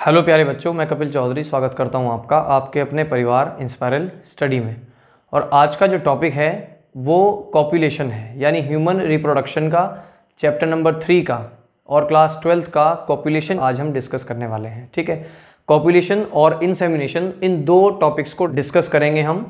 Hello प्यारे बच्चों, मैं कपिल चौधरी स्वागत करता हूं आपका आपके अपने परिवार इंस्पायरल स्टडी में। और आज का जो टॉपिक है वो कॉपुलेशन है, यानी ह्यूमन रिप्रोडक्शन का चैप्टर नंबर 3 का और क्लास 12th का कॉपुलेशन आज हम डिस्कस करने वाले हैं। ठीक है, कॉपुलेशन और इंसेमिनेशन, इन दो टॉपिक्स को डिस्कस करेंगे हम।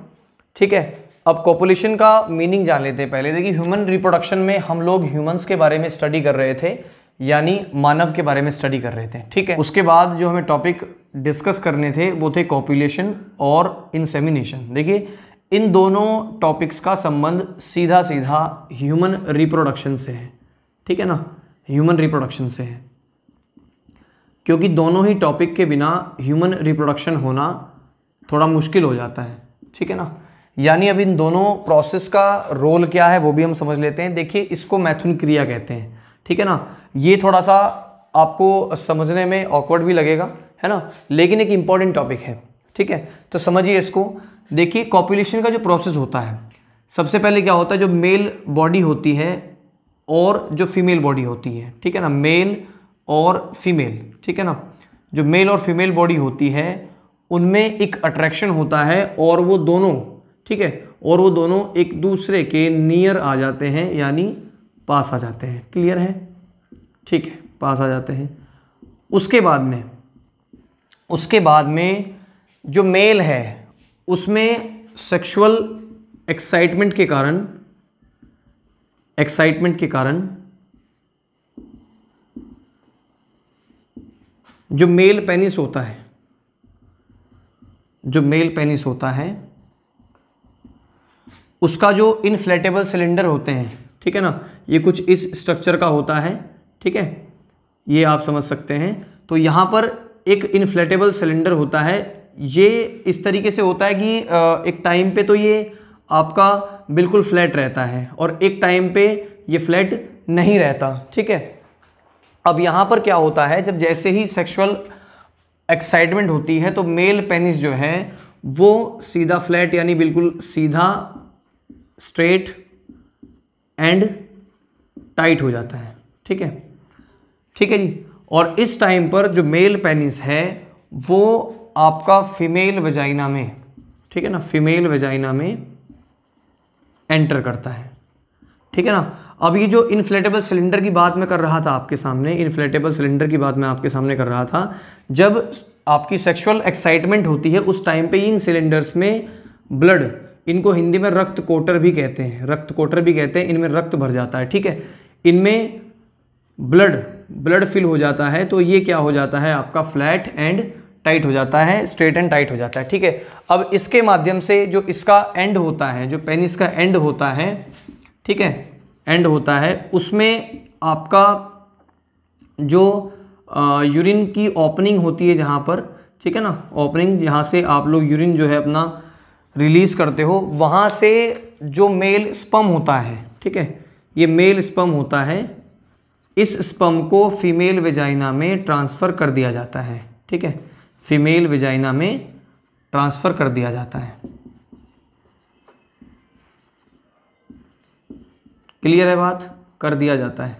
ठीक है, अब कॉपुलेशन का मीनिंग जान लेते हैं। पहले देखिए, ह्यूमन रिप्रोडक्शन में हम लोग ह्यूमंस के बारे में स्टडी कर रहे थे, यानी मानव के बारे में स्टडी कर रहे थे। ठीक है, उसके बाद जो हमें टॉपिक डिस्कस करने थे वो थे कॉपुलेशन और इंसेमिनेशन। देखिए, इन दोनों टॉपिक्स का संबंध सीधा सीधा ह्यूमन रिप्रोडक्शन से है। ठीक है ना, ह्यूमन रिप्रोडक्शन से है, क्योंकि दोनों ही टॉपिक के बिना ह्यूमन रिप्रोडक्शन होना थोड़ा मुश्किल हो जाता है। ठीक है ना, यानी अब इन दोनों प्रोसेस का रोल क्या है वो भी हम समझ लेते हैं। देखिए, इसको मैथुन क्रिया कहते हैं। ठीक है ना, ये थोड़ा सा आपको समझने में ऑकवर्ड भी लगेगा, है ना, लेकिन एक इम्पॉर्टेंट टॉपिक है। ठीक है, तो समझिए इसको। देखिए, कॉपुलेशन का जो प्रोसेस होता है, सबसे पहले क्या होता है, जो मेल बॉडी होती है और जो फीमेल बॉडी होती है, ठीक है ना, मेल और फीमेल, ठीक है ना, जो मेल और फीमेल बॉडी होती है उनमें एक अट्रैक्शन होता है और वो दोनों, ठीक है, और वो दोनों एक दूसरे के नियर आ जाते हैं, यानी पास आ जाते हैं। क्लियर है? ठीक है, पास आ जाते हैं। उसके बाद में जो मेल है उसमें सेक्सुअल एक्साइटमेंट के कारण जो मेल पेनिस होता है, उसका जो इन्फ्लेटेबल सिलेंडर होते हैं, ठीक है ना, ये कुछ इस स्ट्रक्चर का होता है। ठीक है, ये आप समझ सकते हैं। तो यहाँ पर एक इन्फ्लेटेबल सिलेंडर होता है। ये इस तरीके से होता है कि एक टाइम पे तो ये आपका बिल्कुल फ्लैट रहता है और एक टाइम पे ये फ्लैट नहीं रहता। ठीक है, अब यहाँ पर क्या होता है, जब जैसे ही सेक्सुअल एक्साइटमेंट होती है तो मेल पेनिस जो है वो सीधा फ्लैट, यानी बिल्कुल सीधा, स्ट्रेट एंड टाइट हो जाता है। ठीक है, ठीक है जी। और इस टाइम पर जो मेल पेनिस है वो आपका फीमेल वेजाइना में, ठीक है ना, फीमेल वेजाइना में एंटर करता है। ठीक है ना, अब ये जो इन्फ्लेटेबल सिलेंडर की बात मैं कर रहा था आपके सामने, जब आपकी सेक्सुअल एक्साइटमेंट होती है उस टाइम पे इन सिलेंडर्स में ब्लड, इनको हिंदी में रक्त कोटर भी कहते हैं, इनमें रक्त भर जाता है। ठीक है, इनमें ब्लड फिल हो जाता है, तो ये क्या हो जाता है, आपका फ्लैट एंड टाइट हो जाता है, स्ट्रेट एंड टाइट हो जाता है। ठीक है, अब इसके माध्यम से जो इसका एंड होता है, जो पेनिस का एंड होता है, ठीक है, एंड होता है, उसमें आपका जो यूरिन की ओपनिंग होती है जहाँ पर, ठीक है ना, ओपनिंग जहाँ से आप लोग यूरिन जो है अपना रिलीज करते हो, वहाँ से जो मेल स्पर्म होता है, ठीक है, ये मेल स्पर्म होता है, इस स्पर्म को फीमेल वेजाइना में ट्रांसफ़र कर दिया जाता है। ठीक है, फीमेल वेजाइना में ट्रांसफ़र कर दिया जाता है। क्लियर है बात? कर दिया जाता है।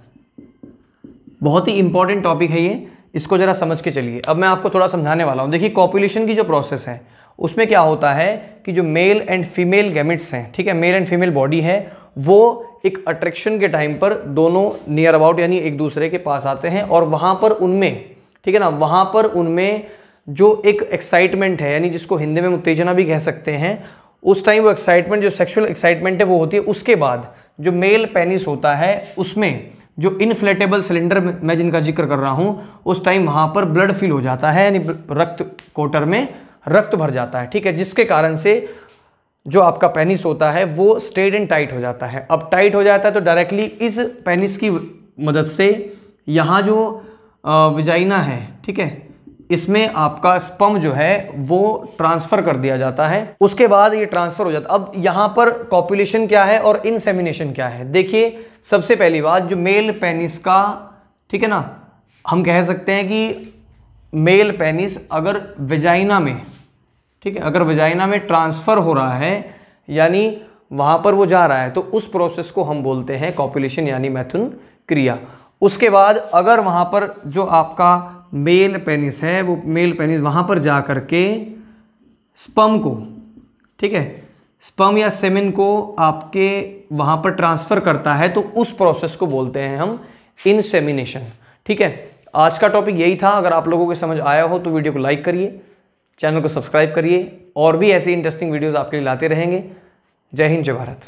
बहुत ही इंपॉर्टेंट टॉपिक है ये, इसको ज़रा समझ के चलिए। अब मैं आपको थोड़ा समझाने वाला हूँ। देखिए, कॉपुलेशन की जो प्रोसेस है उसमें क्या होता है कि जो मेल एंड फीमेल गैमेट्स हैं, ठीक है, मेल एंड फीमेल बॉडी है, वो एक अट्रैक्शन के टाइम पर दोनों नियर अबाउट, यानी एक दूसरे के पास आते हैं और वहाँ पर उनमें, ठीक है ना, वहाँ पर उनमें जो एक एक्साइटमेंट है, यानी जिसको हिंदी में उत्तेजना भी कह सकते हैं, उस टाइम वो एक्साइटमेंट, जो सेक्सुअल एक्साइटमेंट है वो होती है। उसके बाद जो मेल पेनिस होता है उसमें जो इन्फ्लेटेबल सिलेंडर मैं जिनका जिक्र कर रहा हूँ, उस टाइम वहाँ पर ब्लड फिल हो जाता है, यानी रक्त कोटर में रक्त भर जाता है। ठीक है, जिसके कारण से जो आपका पेनिस होता है वो स्ट्रेट एंड टाइट हो जाता है। अब टाइट हो जाता है तो डायरेक्टली इस पेनिस की मदद से यहाँ जो विजाइना है, ठीक है, इसमें आपका स्पर्म जो है वो ट्रांसफ़र कर दिया जाता है। उसके बाद ये ट्रांसफ़र हो जाता है। अब यहाँ पर कॉपुलेशन क्या है और इंसेमिनेशन क्या है? देखिए, सबसे पहली बात, जो मेल पेनिस का, ठीक है ना, हम कह सकते हैं कि मेल पेनिस अगर वेजाइना में, ठीक है, अगर वेजाइना में ट्रांसफ़र हो रहा है, यानी वहाँ पर वो जा रहा है, तो उस प्रोसेस को हम बोलते हैं कॉपुलेशन, यानी मैथुन क्रिया। उसके बाद अगर वहाँ पर जो आपका मेल पेनिस है, वो मेल पेनिस वहाँ पर जा कर के स्पर्म को, ठीक है, स्पर्म या सेमेन को आपके वहाँ पर ट्रांसफ़र करता है, तो उस प्रोसेस को बोलते हैं हम इंसेमिनेशन। ठीक है, आज का टॉपिक यही था। अगर आप लोगों को समझ आया हो तो वीडियो को लाइक करिए, चैनल को सब्सक्राइब करिए, और भी ऐसी इंटरेस्टिंग वीडियोज़ आपके लिए लाते रहेंगे। जय हिंद, जय भारत।